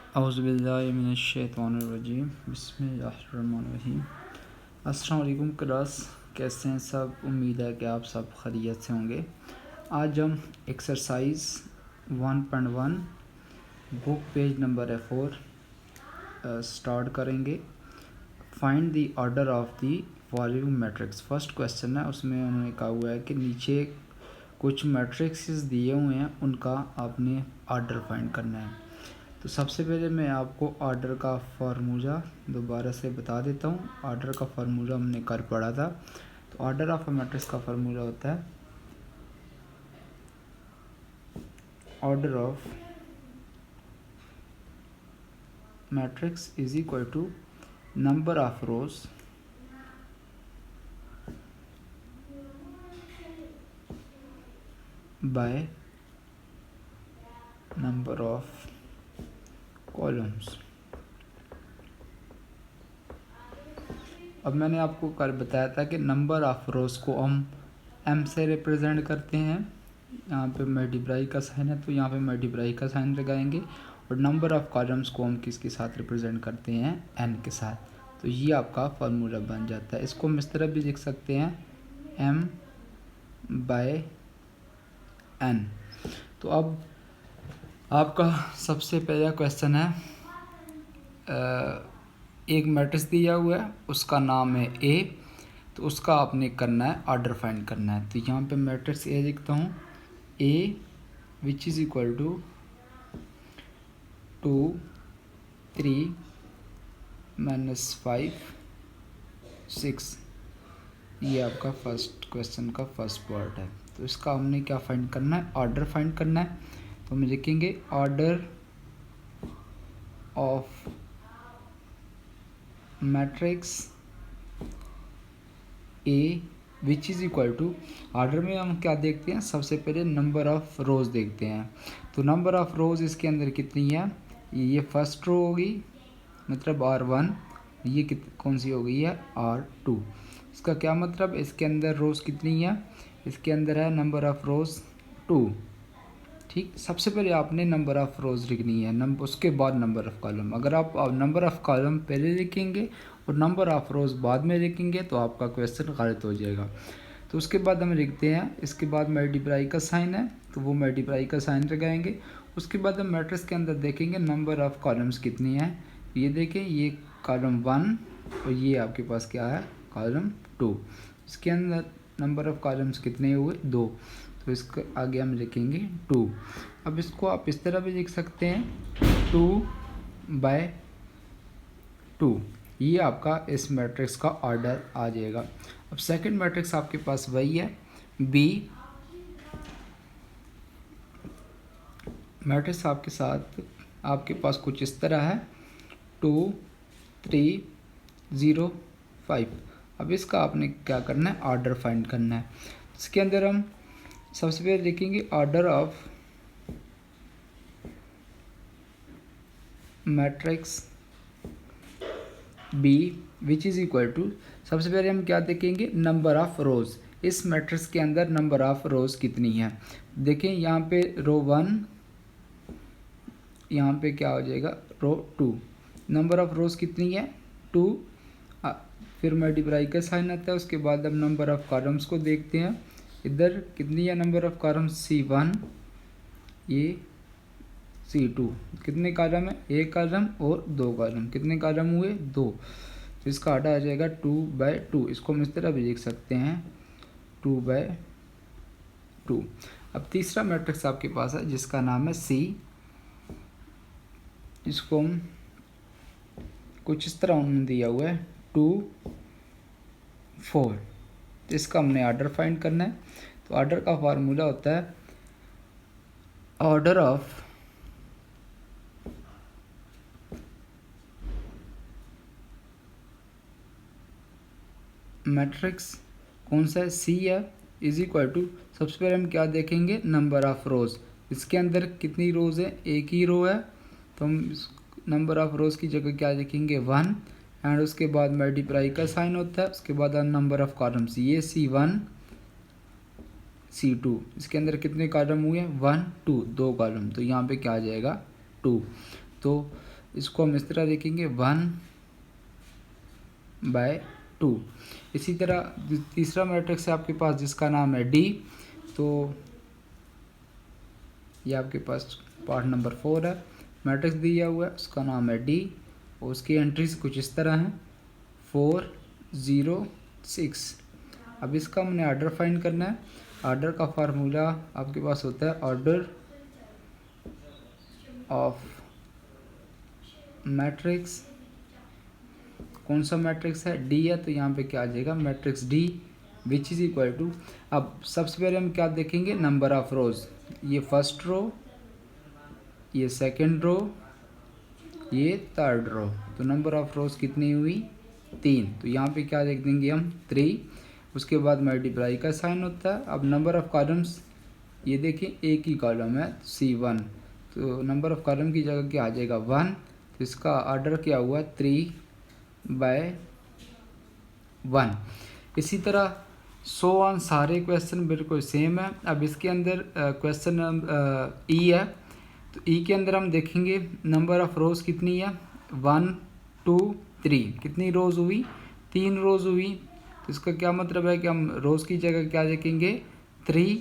औज़ुबिल्लाहिमिनश्शैतानिर्रजीम बिस्मिल्लाहिर्रहमानिर्रहीम। अस्सलाम वालेकुम क्लास, कैसे हैं सब? उम्मीद है कि आप सब खैरियत से होंगे। आज हम exercise 1.1 book page number 4 start करेंगे। Find the order of the following matrix. First question है, उसमें उन्होंने कहा हुआ है कि नीचे कुछ मैट्रिक्स दिए हुए हैं, उनका आपने ऑर्डर फाइंड करना है। तो सबसे पहले मैं आपको ऑर्डर का फार्मूला दोबारा से बता देता हूँ। ऑर्डर का फार्मूला हमने कल पढ़ा था। तो ऑर्डर ऑफ अ मैट्रिक्स का फार्मूला होता है order of matrix is equal to number of rows by number of columns. अब मैंने आपको कल बताया था कि नंबर ऑफ रोज को हम m से रिप्रेजेंट करते हैं। यहाँ पे मल्टीप्लाई का साइन है तो यहाँ पे मल्टीप्लाई का साइन लगाएंगे, और नंबर ऑफ कॉलम्स को हम किसके साथ रिप्रेजेंट करते हैं? n के साथ। तो ये आपका फार्मूला बन जाता है। इसको हम इस तरह भी लिख सकते हैं m/n। तो अब आपका सबसे पहला क्वेश्चन है, एक मैट्रिक्स दिया हुआ है, उसका नाम है A। तो उसका आपने करना है ऑर्डर फाइंड करना है। तो यहाँ पे मैट्रिक्स A लिखता हूँ, A which is equal to 2 3 -5 6। ये आपका फर्स्ट क्वेश्चन का फर्स्ट पार्ट है। तो इसका हमने क्या फाइंड करना है? ऑर्डर फाइंड करना है। तो हम लिखेंगे order of matrix A which is equal to, order में हम क्या देखते हैं? सबसे पहले नंबर ऑफ रोज़ देखते हैं। तो नंबर ऑफ रोज़ इसके अंदर कितनी है? ये फर्स्ट रो होगी, मतलब R1। ये कौन सी हो गई है? R2। इसका क्या मतलब? इसके अंदर रोज़ कितनी है? इसके अंदर है नंबर ऑफ रोज़ 2। ठीक, सबसे पहले आपने नंबर ऑफ़ रोज़ लिखनी है, उसके बाद नंबर ऑफ़ कॉलम। अगर आप नंबर ऑफ़ कॉलम पहले लिखेंगे और नंबर ऑफ़ रोज़ बाद में लिखेंगे तो आपका क्वेश्चन गलत हो जाएगा। तो उसके बाद हम लिखते हैं, इसके बाद मल्टीप्लाई का साइन है तो वो मल्टीप्लाई का साइन लगाएंगे। उसके बाद हम मैट्रिक्स के अंदर देखेंगे नंबर ऑफ़ कॉलम्स कितनी है। ये देखें, ये कॉलम 1 और ये आपके पास क्या है? कॉलम 2। इसके अंदर नंबर ऑफ़ कॉलम्स कितने हुए? 2। तो इसके आगे हम लिखेंगे 2। अब इसको आप इस तरह भी लिख सकते हैं 2/2। ये आपका इस मैट्रिक्स का ऑर्डर आ जाएगा। अब सेकंड मैट्रिक्स आपके पास वही है, बी। मैट्रिक्स आपके साथ आपके पास कुछ इस तरह है 2 3 0 5। अब इसका आपने क्या करना है? ऑर्डर फाइंड करना है। इसके अंदर हम सबसे पहले लिखेंगे order of matrix B which is equal to, सबसे पहले हम क्या देखेंगे? Number of rows. इस मैट्रिक्स के अंदर नंबर ऑफ़ रोज़ कितनी है? देखें यहाँ पे रो 1, यहाँ पे क्या हो जाएगा? रो 2। नंबर ऑफ़ रोज़ कितनी है? 2। फिर मल्टीप्लाई का साइन आता है। उसके बाद हम नंबर ऑफ़ कॉलम्स को देखते हैं। इधर कितनी है नंबर ऑफ़ कॉलम्स? C1, ये C2। कितने कॉलम है? एक कॉलम और 2 कॉलम। कितने कॉलम हुए? 2। तो इसका ऑर्डर आ जाएगा 2/2। इसको हम इस तरह भी लिख सकते हैं 2/2। अब तीसरा मैट्रिक्स आपके पास है जिसका नाम है C। इसको हम कुछ इस तरह उन्होंने दिया हुआ है 2 4। तो इसका हमने ऑर्डर फाइंड करना है। तो ऑर्डर का फार्मूला होता है ऑर्डर ऑफ मैट्रिक्स कौन सा है? C है, इज इक्वल टू, सबसे पहले हम क्या देखेंगे? Number of rows. इसके अंदर कितनी रोज़ है? एक ही रो है, तो हम नंबर ऑफ रोज़ की जगह क्या लिखेंगे? 1। एंड उसके बाद मल्टीप्लाई का साइन होता है। उसके बाद नंबर ऑफ कॉलम्स, ये C1 C2। इसके अंदर कितने कॉलम हुए? 1 2, 2 कॉलम। तो यहाँ पे क्या आ जाएगा? 2। तो इसको हम इस तरह लिखेंगे 1/2। इसी तरह तीसरा मैट्रिक्स है आपके पास जिसका नाम है डी। तो ये आपके पास पार्ट नंबर 4 है। मैट्रिक्स दिया हुआ है उसका नाम है डी और उसकी एंट्रीज कुछ इस तरह हैं 4 0 6। अब इसका हमने ऑर्डर फाइंड करना है। ऑर्डर का फार्मूला आपके पास होता है ऑर्डर ऑफ मैट्रिक्स। कौन सा मैट्रिक्स है? डी है, तो यहाँ पे क्या आ जाएगा matrix D which is equal to. अब सबसे पहले हम क्या देखेंगे? Number of rows. ये फर्स्ट रो, ये सेकंड रो, ये थर्ड रो। तो नंबर ऑफ रोज कितनी हुई? 3। तो यहाँ पे क्या लिख देंगे हम 3। उसके बाद मल्टीप्लाई का साइन होता है। अब नंबर ऑफ कॉलम्स, ये देखिए एक ही कॉलम है C1, तो नंबर ऑफ कॉलम की जगह क्या आ जाएगा 1। तो इसका ऑर्डर क्या हुआ 3/1। इसी तरह सो ऑन सारे क्वेश्चन बिल्कुल सेम है। अब इसके अंदर क्वेश्चन ई है, तो ई के अंदर हम देखेंगे नंबर ऑफ रोज कितनी है 1 2 3। कितनी रोज हुई? 3 रोज हुई। तो इसका क्या मतलब है कि हम रोज की जगह क्या देखेंगे 3,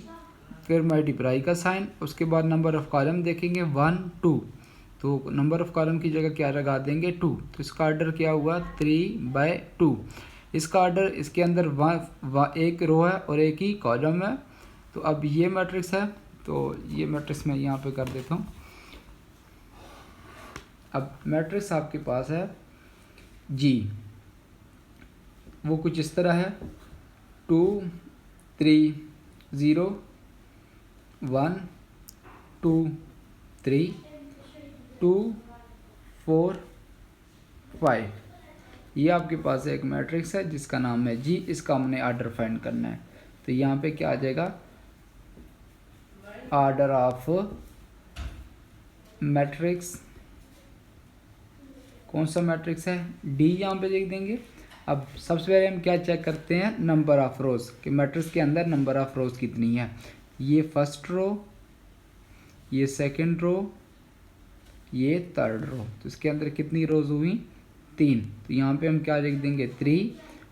फिर मल्टीप्लाई का साइन, उसके बाद नंबर ऑफ कॉलम देखेंगे 1 2। तो नंबर ऑफ कॉलम की जगह क्या लगा देंगे 2। तो इसका ऑर्डर क्या हुआ 3/2। इसका ऑर्डर, इसके अंदर एक रो है और एक ही कॉलम है। तो अब ये मैट्रिक्स है, तो ये मैट्रिक्स मैं यहाँ पे कर देता हूँ। अब मैट्रिक्स आपके पास है जी, वो कुछ इस तरह है 2 3 0 1 2 3 2 4 5। ये आपके पास एक मैट्रिक्स है जिसका नाम है जी। इसका हमने ऑर्डर फाइंड करना है। तो यहाँ पे क्या आ जाएगा ऑर्डर ऑफ मैट्रिक्स। कौन सा मैट्रिक्स है? डी यहाँ पे लिख देंगे। अब सबसे पहले हम क्या चेक करते हैं नंबर ऑफ रोज कि मैट्रिक्स के अंदर नंबर ऑफ रोज कितनी है। ये फर्स्ट रो, ये सेकंड रो, ये थर्ड रो। तो इसके अंदर कितनी रोज हुई 3। तो यहाँ पे हम क्या लिख देंगे 3।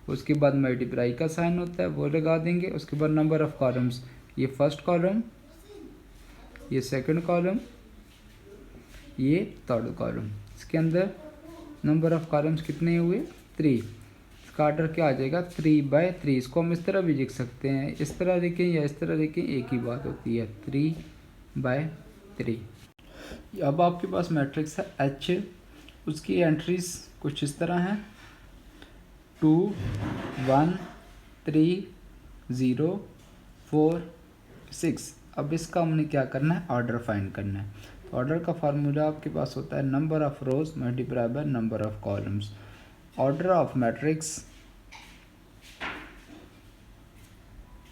उसके बाद मल्टीप्लाई का साइन होता है वो लगा देंगे। उसके बाद नंबर ऑफ कॉलम्स, ये फर्स्ट कॉलम, ये सेकंड कॉलम, ये थर्ड कॉलम। इसके अंदर नंबर ऑफ कॉलम्स कितने हुए 3। इसका ऑर्डर क्या आ जाएगा 3/3। इसको हम इस तरह भी लिख सकते हैं, इस तरह लिखें या इस तरह लिखें, एक ही बात होती है 3/3। अब आपके पास मैट्रिक्स है एच। उसकी एंट्रीज कुछ इस तरह हैं 2 1 3 0 4 6। अब इसका हमने क्या करना है ऑर्डर फाइंड करना है। तो ऑर्डर का फार्मूला आपके पास होता है number of rose multiply by number of columns. Order of matrix,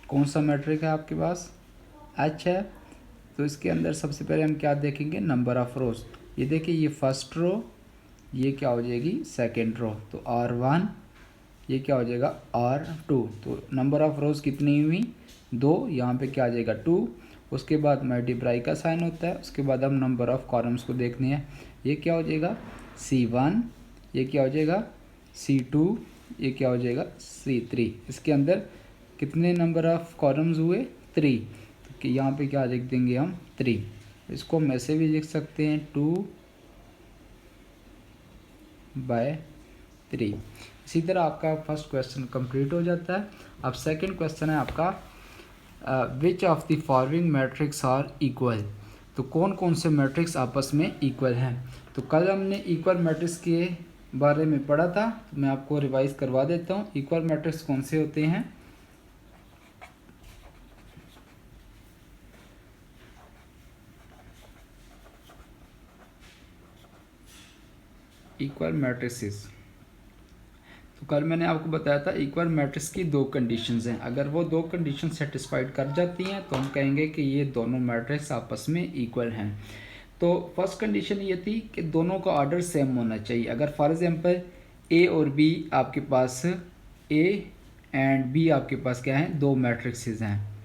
कौन सा मैट्रिक है आपके पास एच है, तो इसके अंदर सबसे पहले हम क्या देखेंगे नंबर ऑफ रोज। ये देखिए ये फर्स्ट रो, ये क्या हो जाएगी सेकेंड रो, तो R1, ये क्या हो जाएगा R2। तो नंबर ऑफ रोज कितनी हुई 2। यहाँ पे क्या आ जाएगा 2। उसके बाद मल्टीप्लाई का साइन होता है। उसके बाद हम नंबर ऑफ कॉलम्स को देखने हैं। ये क्या हो जाएगा C1, ये क्या हो जाएगा C2, ये क्या हो जाएगा C3। इसके अंदर कितने नंबर ऑफ कॉलम्स हुए 3। तो यहाँ पे क्या लिख देंगे हम 3। इसको हम ऐसे भी लिख सकते हैं 2/3। इसी तरह आपका फर्स्ट क्वेश्चन कंप्लीट हो जाता है। अब सेकंड क्वेश्चन है आपका which of the following matrix are equal. तो कौन कौन से मैट्रिक्स आपस में इक्वल हैं। तो कल हमने इक्वल मैट्रिक्स के बारे में पढ़ा था, तो मैं आपको रिवाइज करवा देता हूँ। इक्वल मैट्रिक्स कौन से होते हैं? इक्वल मैट्रिसेस, तो कल मैंने आपको बताया था इक्वल मैट्रिक्स की 2 कंडीशंस हैं। अगर वो 2 कंडीशन सेटिस्फाइड कर जाती हैं तो हम कहेंगे कि ये दोनों मैट्रिक्स आपस में इक्वल हैं। तो फर्स्ट कंडीशन ये थी कि दोनों का ऑर्डर सेम होना चाहिए। अगर फॉर एग्जांपल ए और बी आपके पास, ए एंड बी आपके पास क्या है 2 मैट्रिक्सेस हैं,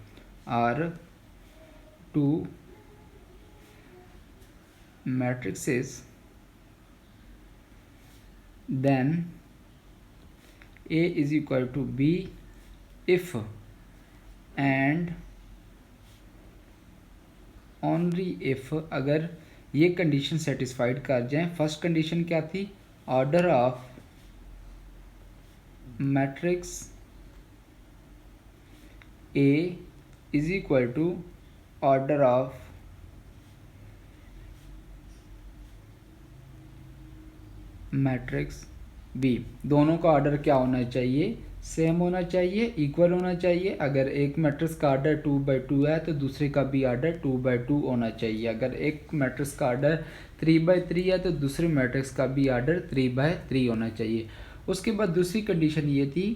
R2 matrices then A is equal to B if and only if, अगर ये कंडीशन सेटिस्फाइड कर जाए। फर्स्ट कंडीशन क्या थी, order of matrix A is equal to order of matrix B। दोनों का ऑर्डर क्या होना चाहिए, सेम होना चाहिए, इक्वल होना चाहिए। अगर एक मैट्रिक्स का ऑर्डर 2/2 है तो दूसरे का भी ऑर्डर 2/2 होना चाहिए। अगर एक मैट्रिक्स का ऑर्डर 3/3 है तो दूसरे मैट्रिक्स का भी ऑर्डर 3/3 होना चाहिए। उसके बाद दूसरी कंडीशन ये थी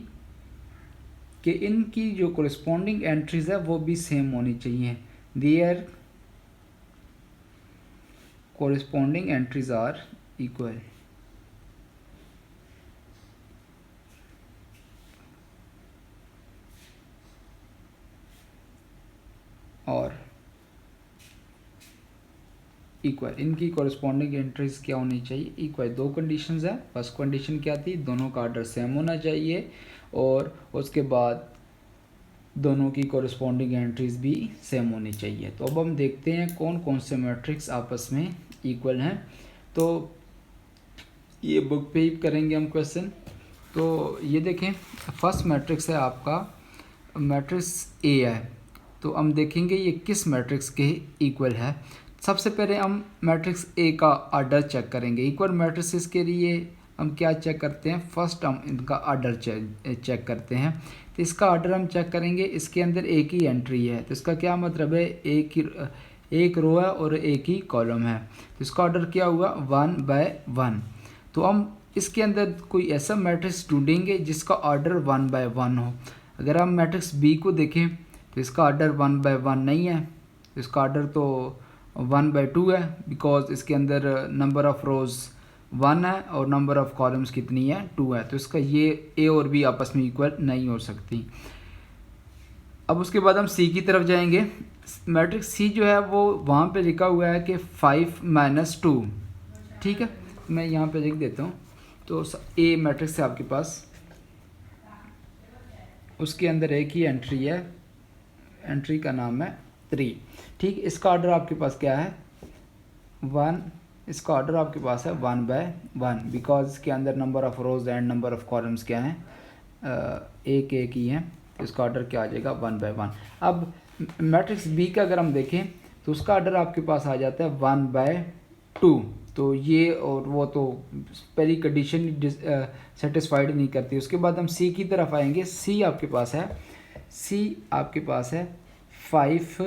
कि इनकी जो कोरिस्पॉन्डिंग एंट्रीज है वो भी सेम होनी चाहिए। Their corresponding entries are equal. और इक्वल, इनकी कॉरस्पॉन्डिंग एंट्रीज क्या होनी चाहिए, इक्वल। दो कंडीशंस है। फर्स्ट कंडीशन क्या थी, दोनों का ऑर्डर सेम होना चाहिए, और उसके बाद दोनों की कॉरस्पॉन्डिंग एंट्रीज भी सेम होनी चाहिए। तो अब हम देखते हैं कौन कौन से मैट्रिक्स आपस में इक्वल हैं। तो ये बुक पे ही करेंगे हम क्वेश्चन। तो ये देखें, फर्स्ट मैट्रिक्स है आपका मैट्रिक्स ए है। तो हम देखेंगे ये किस मैट्रिक्स के इक्वल है। सबसे पहले हम मैट्रिक्स ए का ऑर्डर चेक करेंगे। इक्वल मैट्रिक्स के लिए हम क्या चेक करते हैं, फर्स्ट हम इनका ऑर्डर चेक करते हैं। तो इसका ऑर्डर हम चेक करेंगे, इसके अंदर एक ही एंट्री है तो इसका क्या मतलब है, एक रो है और एक ही कॉलम है। तो इसका ऑर्डर क्या हुआ, 1/1। तो हम इसके अंदर कोई ऐसा मैट्रिक्स ढूंढेंगे जिसका ऑर्डर 1/1 हो। अगर हम मैट्रिक्स बी को देखें तो इसका ऑर्डर 1/1 नहीं है, इसका ऑर्डर तो 1/2 है, बिकॉज इसके अंदर नंबर ऑफ रोज़ 1 है और नंबर ऑफ कॉलम्स कितनी है, 2 है। तो इसका ये ए और बी आपस में इक्वल नहीं हो सकती। अब उसके बाद हम सी की तरफ जाएंगे। मैट्रिक्स सी जो है वो वहाँ पे लिखा हुआ है कि 5 - 2, ठीक है। मैं यहाँ पे लिख देता हूँ। तो ए मैट्रिक्स है आपके पास, उसके अंदर एक ही एंट्री है, एंट्री का नाम है 3, ठीक। इसका ऑर्डर आपके पास क्या है, 1। इसका ऑर्डर आपके पास है 1/1, बिकॉज इसके अंदर number of rose and number of columns क्या हैं, एक एक ही हैं। तो इसका ऑर्डर क्या आ जाएगा, 1/1। अब मैट्रिक्स बी का अगर हम देखें तो उसका ऑर्डर आपके पास आ जाता है 1/2। तो ये और वो तो पहली कंडीशन सेटिस्फाइड नहीं करती। उसके बाद हम सी की तरफ आएंगे। सी आपके पास है, सी आपके पास है 5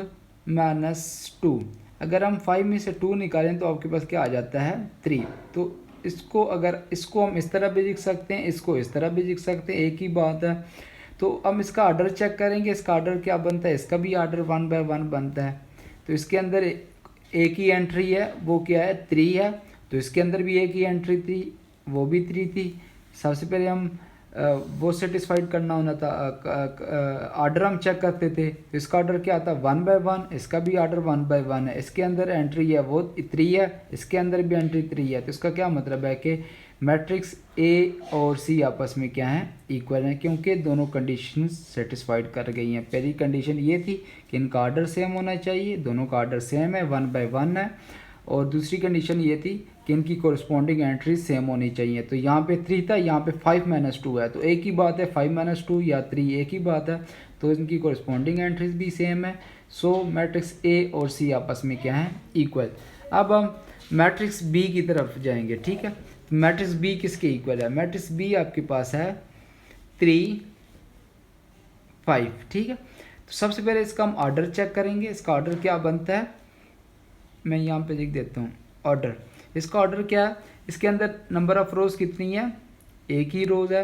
- 2। अगर हम 5 में से 2 निकालें तो आपके पास क्या आ जाता है, 3। तो इसको अगर इसको हम इस तरह भी लिख सकते हैं, इसको इस तरह भी लिख सकते हैं, एक ही बात है। तो हम इसका ऑर्डर चेक करेंगे, इसका ऑर्डर क्या बनता है, इसका भी ऑर्डर 1/1 बनता है। तो इसके अंदर एक ही एंट्री है, वो क्या है, 3 है। तो इसके अंदर भी एक ही एंट्री थी, वो भी 3 थी। सबसे पहले हम वो सेटिस्फाइड करना होना था, ऑर्डर हम चेक करते थे। तो इसका ऑर्डर क्या आता है, 1/1। इसका भी ऑर्डर 1/1 है। इसके अंदर एंट्री है वो 3 है, इसके अंदर भी एंट्री 3 है। तो इसका क्या मतलब है कि मैट्रिक्स ए और सी आपस में क्या है, इक्वल हैं, क्योंकि दोनों कंडीशन सेटिस्फाइड कर गई हैं। पहली कंडीशन ये थी कि इनका ऑर्डर सेम होना चाहिए, दोनों का ऑर्डर सेम है, 1/1 है। और दूसरी कंडीशन ये थी कि इनकी कोरिस्पॉन्डिंग एंट्री सेम होनी चाहिए। तो यहाँ पे 3 था, यहाँ पे 5 - 2 है। तो एक ही बात है, 5 - 2 या 3 एक ही बात है। तो इनकी कोरिस्पॉन्डिंग एंट्रीज भी सेम है। सो मैट्रिक्स ए और सी आपस में क्या है, इक्वल। अब हम मैट्रिक्स बी की तरफ जाएंगे, ठीक है। मैट्रिक्स बी किसके इक्वल है, मैट्रिक्स बी आपके पास है 3, 5, ठीक है। तो सबसे पहले इसका हम ऑर्डर चेक करेंगे। इसका ऑर्डर क्या बनता है, मैं यहाँ पे लिख देता हूँ ऑर्डर। इसका ऑर्डर क्या है, इसके अंदर नंबर ऑफ रोज़ कितनी है, एक ही रोज़ है।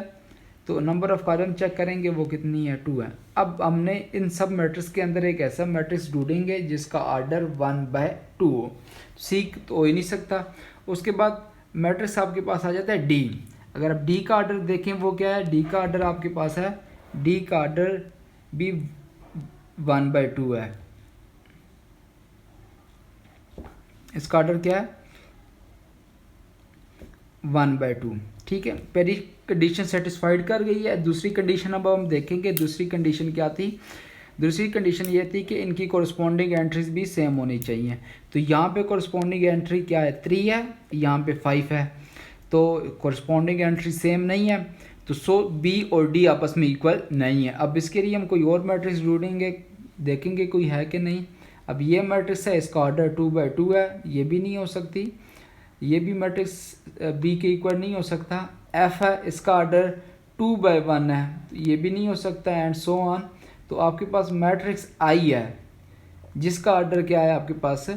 तो नंबर ऑफ कॉलम चेक करेंगे, वो कितनी है, 2 है। अब हमने इन सब मैट्रिक्स के अंदर एक ऐसा मैट्रिक्स ढूंढेंगे जिसका ऑर्डर 1/2 हो। सी तो हो ही नहीं सकता। उसके बाद मैट्रिक्स आपके पास आ जाता है डी। अगर आप डी का ऑर्डर देखें वो क्या है, डी का ऑर्डर आपके पास है, डी का ऑर्डर भी 1/2 है। इसका ऑर्डर क्या है, 1/2। ठीक है, पहली कंडीशन सेटिस्फाइड कर गई है। दूसरी कंडीशन अब हम देखेंगे। दूसरी कंडीशन क्या थी? दूसरी कंडीशन ये थी कि इनकी कोरस्पॉन्डिंग एंट्रीज भी सेम होनी चाहिए। तो यहाँ पे कोरस्पॉन्डिंग एंट्री क्या है? 3 है, यहाँ पे 5 है, तो कोरस्पॉन्डिंग एंट्री सेम नहीं है। तो सो बी और डी आपस में इक्वल नहीं है। अब इसके लिए हम कोई और मैट्रिक्स ढूंढेंगे, देखेंगे कोई है कि नहीं। अब ये मैट्रिक्स है, इसका ऑर्डर 2/2 है, ये भी नहीं हो सकती। ये भी मैट्रिक्स बी के इक्वल नहीं हो सकता। एफ है, इसका ऑर्डर 2/1 है, तो ये भी नहीं हो सकता, एंड सो ऑन। तो आपके पास मैट्रिक्स आई है जिसका ऑर्डर क्या है आपके पास?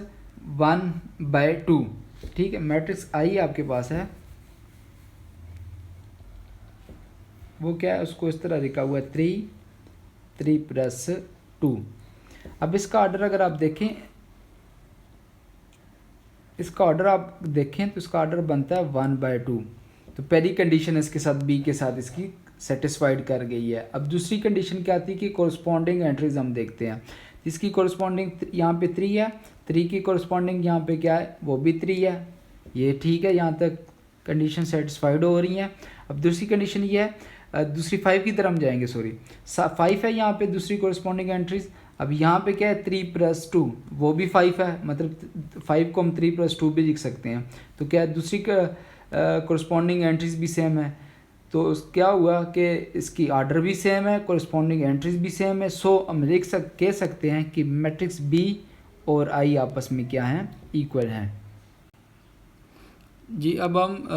1/2। ठीक है, मैट्रिक्स आई आपके पास है, वो क्या है? उसको इस तरह लिखा हुआ है 3 + 2। अब इसका ऑर्डर अगर आप देखें, इसका ऑर्डर आप देखें तो इसका ऑर्डर बनता है 1/2। तो पहली कंडीशन इसके साथ बी के साथ इसकी सेटिस्फाइड कर गई है। अब दूसरी कंडीशन क्या थी कि कोरस्पॉन्डिंग एंट्रीज हम देखते हैं। इसकी कोरस्पॉन्डिंग यहाँ पे 3 है, 3 की कोरस्पॉन्डिंग यहाँ पे क्या है? वो भी 3 है। ये ठीक है, यहाँ तक कंडीशन सेटिस्फाइड हो रही है। अब दूसरी कंडीशन ये है, दूसरी 5 की तरफ हम जाएंगे, सॉरी 5 है यहाँ पे दूसरी कोरस्पॉन्डिंग एंट्रीज। अब यहाँ पे क्या है? 3 + 2, वो भी 5 है, मतलब 5 को हम 3 + 2 भी लिख सकते हैं। तो क्या दूसरी कोरस्पॉन्डिंग एंट्रीज भी सेम है। तो क्या हुआ कि इसकी ऑर्डर भी सेम है, कोरस्पॉन्डिंग एंट्रीज भी सेम है। सो हम कह सकते हैं कि मैट्रिक्स बी और आई आपस में क्या हैं? इक्वल हैं। जी, अब हम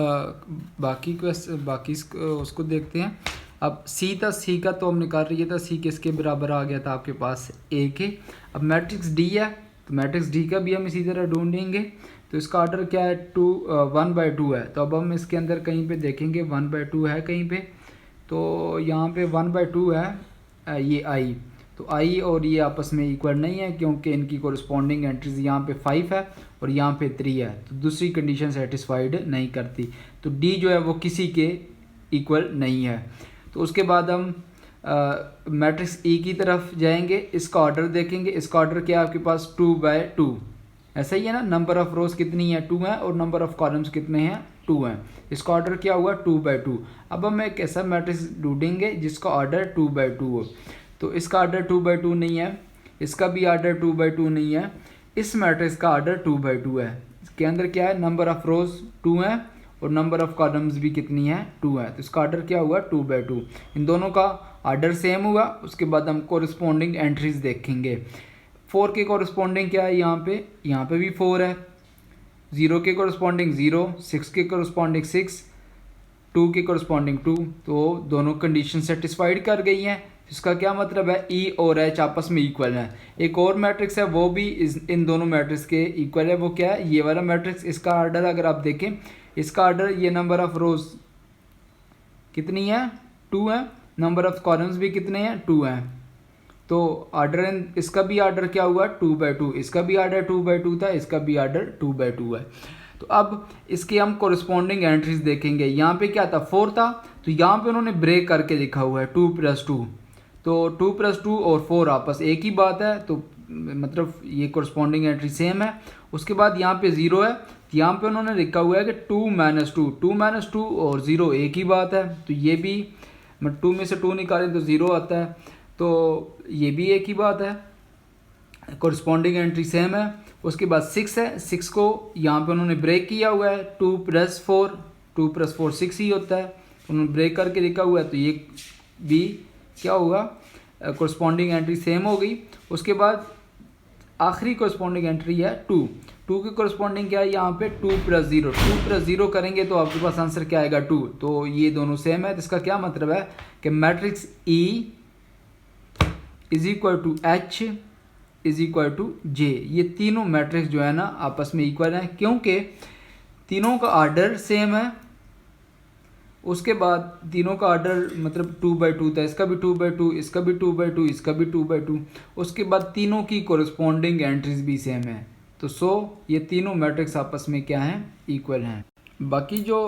बाकी उसको देखते हैं। अब सी था, सी का तो हम निकाल लिया था, सी किसके बराबर आ गया था आपके पास? ए के। अब मैट्रिक्स डी है, तो मैट्रिक्स डी का भी हम इसी तरह ढूंढेंगे। तो इसका ऑर्डर क्या है? 1/2 है। तो अब हम इसके अंदर कहीं पे देखेंगे 1/2 है कहीं पे, तो यहाँ पे 1/2 है ये आई। तो आई और ये आपस में इक्वल नहीं है क्योंकि इनकी कोरस्पॉन्डिंग एंट्रीज यहाँ पे 5 है और यहाँ पे 3 है। तो दूसरी कंडीशन सेटिस्फाइड नहीं करती। तो डी जो है वो किसी के इक्वल नहीं है। तो उसके बाद हम मैट्रिक्स ई की तरफ जाएंगे, इसका ऑर्डर देखेंगे। इसका ऑर्डर क्या है आपके पास? 2/2। ऐसा ही है ना, नंबर ऑफ रोज कितनी है? 2 है, और नंबर ऑफ कॉलम्स कितने हैं? 2 हैं। इसका ऑर्डर क्या हुआ? 2/2। अब हम एक ऐसा मैट्रिक्स ढूंढेंगे जिसका ऑर्डर 2/2 हो। तो इसका ऑर्डर 2/2 नहीं है, इसका भी ऑर्डर 2/2 नहीं है, इस मैट्रिक्स का ऑर्डर 2/2 है। इसके अंदर क्या है? नंबर ऑफ रोज 2 है और नंबर ऑफ कॉलम्स भी कितनी है? 2 है। तो इसका ऑर्डर क्या हुआ? 2/2। इन दोनों का ऑर्डर सेम हुआ। उसके बाद हम कोरिस्पोंडिंग एंट्रीज देखेंगे। 4 के कोरिस्पोंडिंग क्या है? यहाँ पे भी 4 है। 0 के कोरिस्पोंडिंग 0, 6 के कोरिस्पोंडिंग 6, 2 के कोरिस्पोंडिंग 2। तो दोनों कंडीशन सेटिस्फाइड कर गई हैं। इसका क्या मतलब है? ई और एच आपस में इक्वल है। एक और मैट्रिक्स है वो भी इन दोनों मैट्रिक्स के इक्वल है। वो क्या है? ये वाला मैट्रिक्स। इसका ऑर्डर अगर आप देखें, इसका ऑर्डर, ये नंबर ऑफ रोज कितनी है? 2 है। नंबर ऑफ कॉलम्स भी कितने हैं? 2 हैं। तो ऑर्डर, इसका भी ऑर्डर क्या हुआ? 2/2। इसका भी ऑर्डर 2/2 था, इसका भी ऑर्डर 2/2 है। तो अब इसके हम कोरिस्पोंडिंग एंट्रीज देखेंगे। यहाँ पे क्या था? 4 था, तो यहाँ पे उन्होंने ब्रेक करके लिखा हुआ है 2 + 2। तो 2 + 2 और 4 आपस एक ही बात है, तो मतलब ये कोरिस्पोंडिंग एंट्री सेम है। उसके बाद यहाँ पे 0 है, तो यहाँ पे उन्होंने लिखा हुआ है कि 2 - 2। 2 - 2 और 0 एक ही बात है, तो ये भी 2 में से 2 निकालें तो 0 आता है, तो ये भी एक ही बात है, कोरिस्पोंडिंग एंट्री सेम है। उसके बाद 6 है, 6 को यहाँ पे उन्होंने ब्रेक किया हुआ है 2 + 4। 2 + 4 6 ही होता है, उन्होंने ब्रेक करके लिखा हुआ है, तो ये भी क्या होगा? कोरिस्पोंडिंग एंट्री सेम हो गई। उसके बाद आखिरी कोरिस्पोंडिंग एंट्री है 2। 2 की कोरिस्पोंडिंग क्या है? यहाँ पे 2 + 0। 2 + 0 करेंगे तो आपके पास आंसर क्या आएगा? 2। तो ये दोनों सेम है। तो इसका क्या मतलब है कि मैट्रिक्स E = H = J, ये तीनों मैट्रिक्स जो है ना आपस में इक्वल हैं, क्योंकि तीनों का ऑर्डर सेम है। उसके बाद तीनों का ऑर्डर मतलब 2/2 था, इसका भी 2/2, इसका भी 2/2, इसका भी 2/2। उसके बाद तीनों की कोरिस्पोंडिंग एंट्रीज भी सेम है। तो ये तीनों मैट्रिक्स आपस में क्या हैं? इक्वल हैं। बाकी जो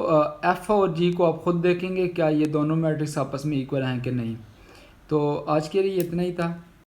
F और G को आप खुद देखेंगे क्या ये दोनों मैट्रिक्स आपस में इक्वल हैं कि नहीं। तो आज के लिए इतना ही था।